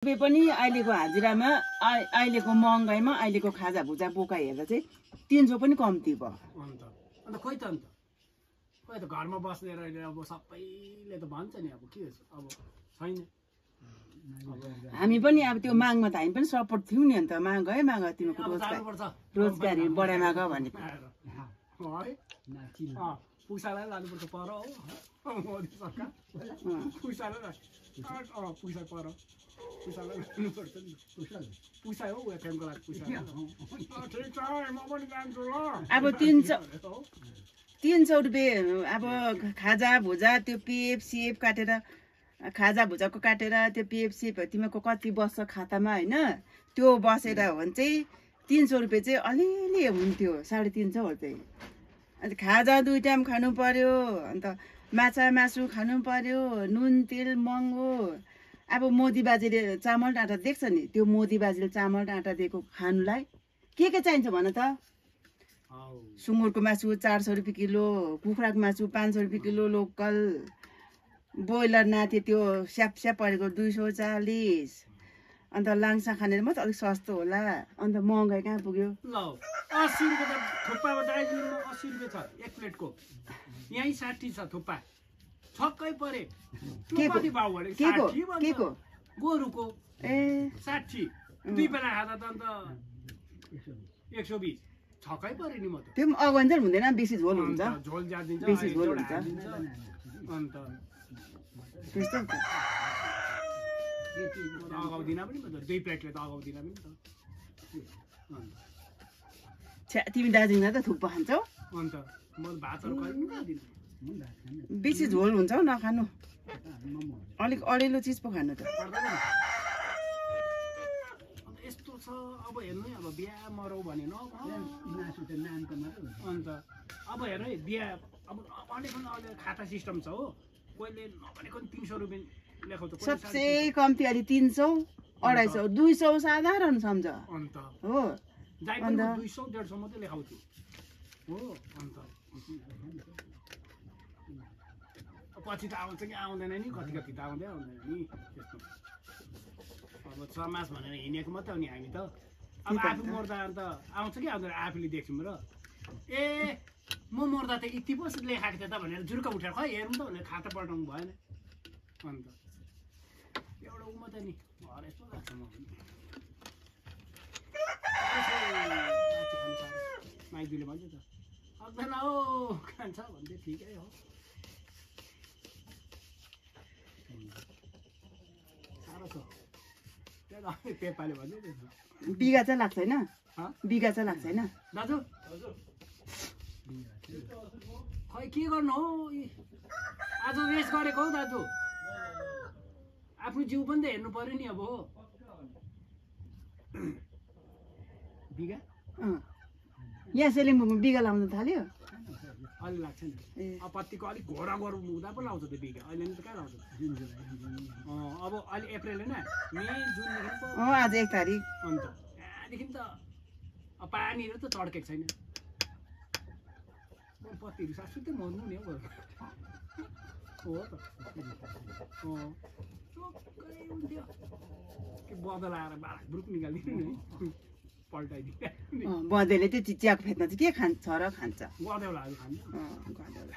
पनि अहिलेको हाजिरामा अहिलेको महँगाइमा अहिलेको खाजा भुजा बोका हेर्दा चाहिँ 300 पनि कम्ती भयो। अन्त खोइ त घरमा बस्ने अहिले अब सबैले त भन्छ नि अब के अब छैन। हामी पनि अब त्यो मागमा त हामी पनि सपोर्ट थियौ नि। अन्त माग तिमीको रोजगारी बढाइमा ग भन्ने पैसालाई लानुपर्छ पर हो मोदी सरकार पैसालाई पैसा पर पैसालाई लानुपर्छ नि पैसा हो एफएमको लागि पैसा ठिक छ म पनि जान्छु ल। अब 300 रुपियाँ अब खाजा भुजा त्यो पिएफ सिएफ काटेर खाजा भुजाको काटेर त्यो पिएफ सिएफ तिमीको कति बस्छ खातामा होइन त्यो बसेर हो भने चाहिँ 300 रुपियाँ चाहिँ अलिअलि हुन्थ्यो। 350 हो चाहिँ। अन्त खाजा 2 टाइम खानु पर्यो। अन्त माछा मासु खानु पर्यो। नुन तेल महँगो। अब मोदी बाजेले चामल आँटा देख्छ नि त्यो मोदी बाजेले चामल आँटा दिएको खानुलाई के चाहिन्छ भन त। सुँगुरको मासु 400 रुपियाँ किलो, कुखुराको मासु 500 रुपियाँ किलो लोकल, ब्रोइलर नाथे त्यो स्याप परेको 240। अन्त लाङ्सा खानेर मात्रै अलिक सस्तो होला। अन्त महँगाइ कहाँ पुग्यो ल 80 रुपियाँ त थुक्पामा दार्जिलिङमा 80 रुपियाँ छ एक प्लेटको। यहीँ 60 छ थुक्पा छक्कै परे। कति भाउ भने के को गोरुको ए 60 दुई बेला खाँदा त अन्त 120 छक्कै परे नि म त। त्यो अगन्जल हुँदैन बेसी झोल हुन्छ। झोल जादिन्छ बेसी झोल हुन्छ अन्त त्यस्तै हुन्छ। अगाउँदिन पनि त 2 प्लेटले त अगाउँदिन पनि त। तिमी दार्जिलिङमा त थुक्पा खान्छौ अन्त म भातहरु खादिन। बेसी झोल हुन्छ हौ नखानु। अलिक अलिलो चिज पो खानु त। यस्तो छ अब हेर्नु है अब बिहा मरौ भने न मासु त नामको मात्र हुन्छ। अन्त अब हेर्नु है बिहा अब अनेक खाता सिस्टम छ हो। कोहीले नभनेको 300 रुपियाँ लेखाउँछ। सबसे कम्ती अलि 300 250 200 साधारण सम्झ अन्त हो। अन्त 200 150 मात्रै लेखाउँछु हो। अन्त पछि त आउँछ कि आउँदैन नि कति त आउँदैन नि त्यस्तो। अब समाज भनेर हिँडेको मात्रै हो नि हामी त। अब आफू मर्दा अन्त आउँछ कि आउँदैन आफूले देख्छौँ र ए म मर्दा त यति पो लेखाएको थिएँ त भनेर जुर्का उठेर खै हेरौँ त भनेर खाता पल्टाउनु भएन। अन्त एउटा उ मात्रै नि घर यस्तो लाग्छ म माइजूले भन्छ त सक्दैन हो खान्छ भन्दै ठिकै हो। साह्रो छ पेपाले भन्दै बिगा चाहिँ लाग्छ होइन। बिगा चाहिँ लाग्छ होइन दाजु खै के गर्नु हो आज वेस्ट गरेको हौ दाजु। आफ्नो जिउ पनि त हेर्नु पर्यो नि अब। बिगा यहाँ सेलिङबुङमा बिगा लाउनु थाल्यो अलि लाग्छ नि। पत्तीको अलिक घोरा गरौँ हुँदा पो लाउँछ त्यो बिगा। अहिले त कहाँ लाउँछ अब अहिले अप्रिल होइन मे जुनदेखि आज 1 तारिक। अन्त त्यहाँदेखि त पानीहरू त चड्केको छैन। पत्तीहरू सासुत्तै मर्नु नि हौ हो त। चोक्कै हुन्थ्यो के बदल आएर बाह्र ग्रुप निकालिदिनु नि पल्टाइदियो। बदेले त्यो चियाको फेदमा चाहिँ के खान्छ र खान्छ गदेउलाहरू खान्छ। गदेउला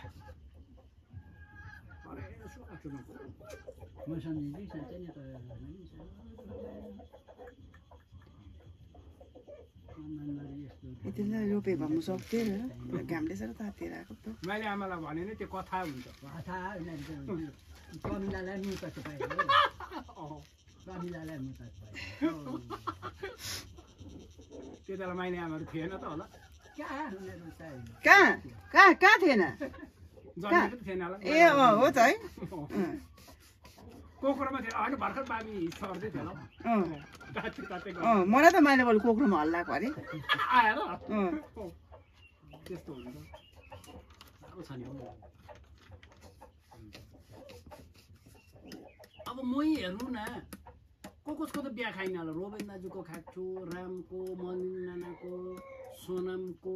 यतिलाई रोपे भन्नु सक्थेन घामले सर तातेर आएको त। मैले आमालाई भने नि त्यो कथा हुन्छ त्यो बेला माइने आमाहरू थिएन त होला। कहाँ थिएन थिएन होला। ए हो त है। कोक्रोमा थियो होइन भर्खर बाबी सर्दै थियो मलाई त मैले बोल कोक्रोमा हल्लाएको अरे आएर त्यस्तो हुन्छ। साह्रो छ नि अब मै हेर्नु न कसको त बिहा खाइन होला। रोबेन दाजुको खाएको छु, रामको, मनिन नानाको, सोनमको।